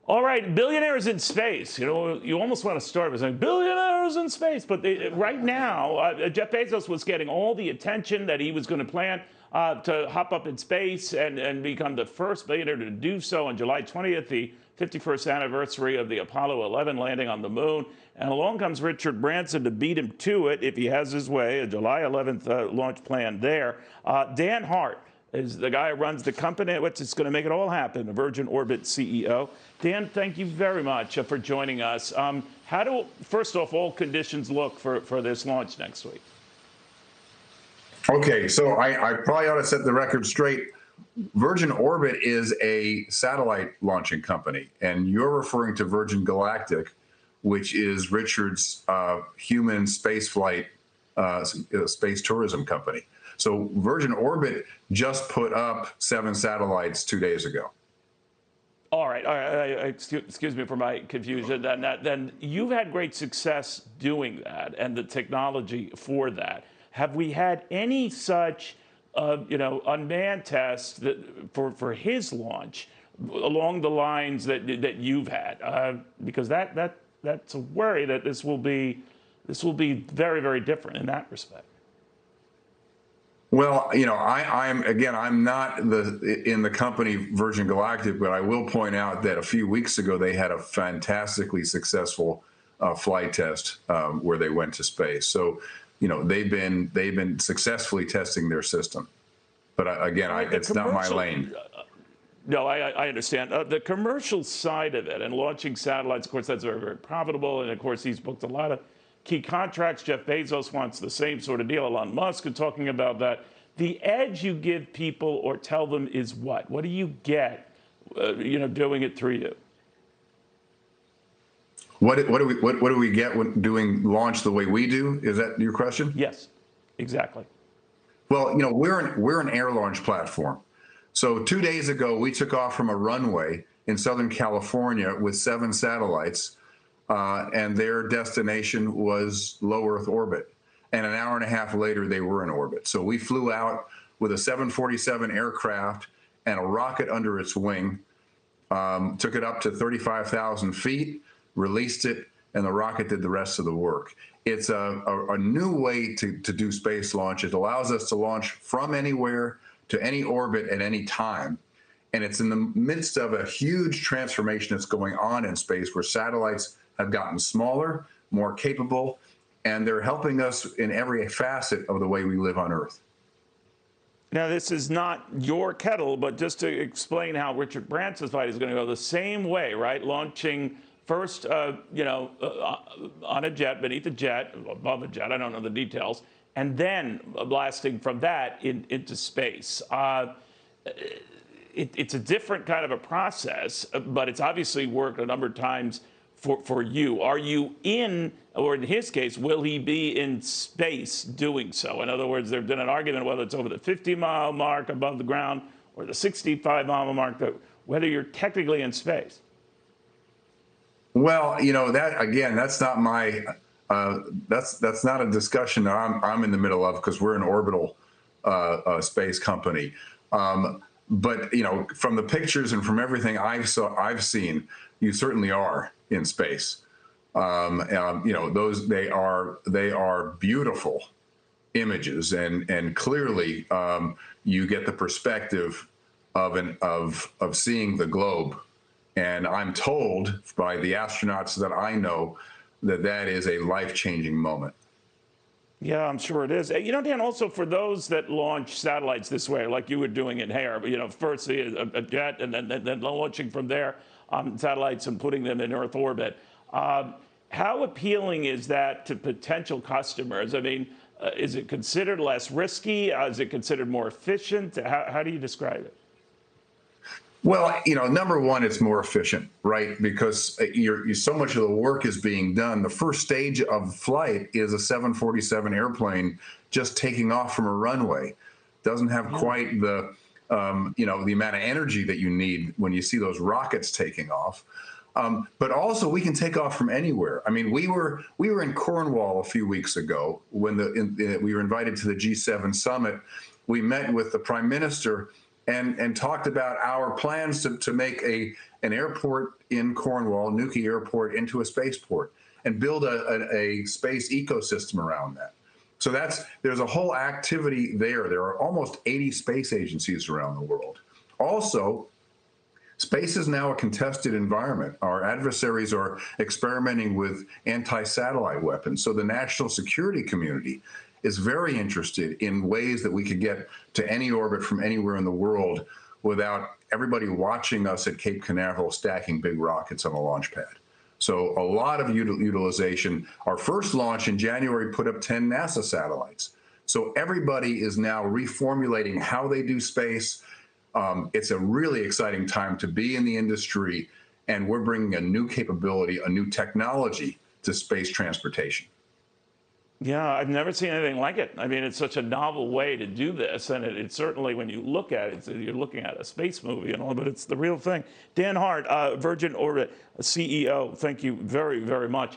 All right, billionaires in space. You know, you almost want to start by saying billionaires in space, but right now, Jeff Bezos was getting all the attention that he was going to plan to hop up in space and become the first billionaire to do so on July 20th, the 51st anniversary of the Apollo 11 landing on the moon. And along comes Richard Branson to beat him to it if he has his way, a July 11th launch plan there. Dan Hart is the guy who runs the company, which is going to make it all happen, the Virgin Orbit CEO. Dan, thank you very much for joining us. How do, first off, all conditions look for this launch next week? Okay, so I probably ought to set the record straight. Virgin Orbit is a satellite launching company, and you're referring to Virgin Galactic, which is Richard's human spaceflight space tourism company. So Virgin Orbit just put up 7 satellites 2 days ago. All right. Excuse me for my confusion. Then you've had great success doing that and the technology for that. Have we had any such, unmanned tests for his launch along the lines that you've had? Because that's a worry that this will be very, very different in that respect. Well, I'm not in the company Virgin Galactic, but I will point out that a few weeks ago they had a fantastically successful flight test where they went to space. So, they've been successfully testing their system. But it's not my lane. No, I understand. The commercial side of it and launching satellites, of course, that's very, very profitable. And of course, he's booked a lot of key contracts. Jeff Bezos wants the same sort of deal. Elon Musk is talking about that. The edge you give people or tell them is what? What do you get, doing it through you? What do we get when doing launch the way we do? Is that your question? Yes, exactly. Well, we're an air launch platform. So 2 days ago, we took off from a runway in Southern California with 7 satellites. And their destination was low Earth orbit. And an hour and a half later, they were in orbit. So we flew out with a 747 aircraft and a rocket under its wing, took it up to 35,000 feet, released it, and the rocket did the rest of the work. It's a new way to do space launch. It allows us to launch from anywhere to any orbit at any time. And it's in the midst of a huge transformation that's going on in space where satellites have gotten smaller, more capable, and they're helping us in every facet of the way we live on Earth. Now, this is not your kettle, but just to explain how Richard Branson's flight is going to go the same way, right? Launching first, on a jet, beneath a jet, above a jet, I don't know the details, and then blasting from that into space. It's a different kind of a process, but it's obviously worked a number of times for you. Are you in, or in his case, will he be in space doing so? In other words, there's been an argument whether it's over the 50-mile mark above the ground or the 65-mile mark, whether you're technically in space. Well, that's not my, that's not a discussion that I'm in the middle of because we're an orbital space company. But from the pictures and from everything I've seen, you certainly are in space. Those they are beautiful images, and clearly you get the perspective of seeing the globe. And I'm told by the astronauts that I know that is a life-changing moment. Yeah, I'm sure it is. Dan, also for those that launch satellites this way, like you were doing in Hare, first a jet and then launching from there satellites and putting them in Earth orbit. How appealing is that to potential customers? I mean, is it considered less risky? Is it considered more efficient? How do you describe it? Well, number one, it's more efficient, right? Because so much of the work is being done. The first stage of flight is a 747 airplane just taking off from a runway. Doesn't have quite the, the amount of energy that you need when you see those rockets taking off. But also, we can take off from anywhere. I mean, we were in Cornwall a few weeks ago when we were invited to the G7 summit. We met with the Prime Minister and talked about our plans to make an airport in Cornwall, Newquay Airport, into a spaceport and build a space ecosystem around that. So there's a whole activity there. There are almost 80 space agencies around the world. Also, space is now a contested environment. Our adversaries are experimenting with anti-satellite weapons. So the national security community is very interested in ways that we could get to any orbit from anywhere in the world without everybody watching us at Cape Canaveral stacking big rockets on a launch pad. So a lot of utilization. Our first launch in January put up 10 NASA satellites. So everybody is now reformulating how they do space. It's a really exciting time to be in the industry, and we're bringing a new capability, a new technology to space transportation. Yeah, I've never seen anything like it. I mean, it's such a novel way to do this, and it certainly, when you look at it, you're looking at a space movie and all, but it's the real thing. Dan Hart, Virgin Orbit CEO, thank you very, very much.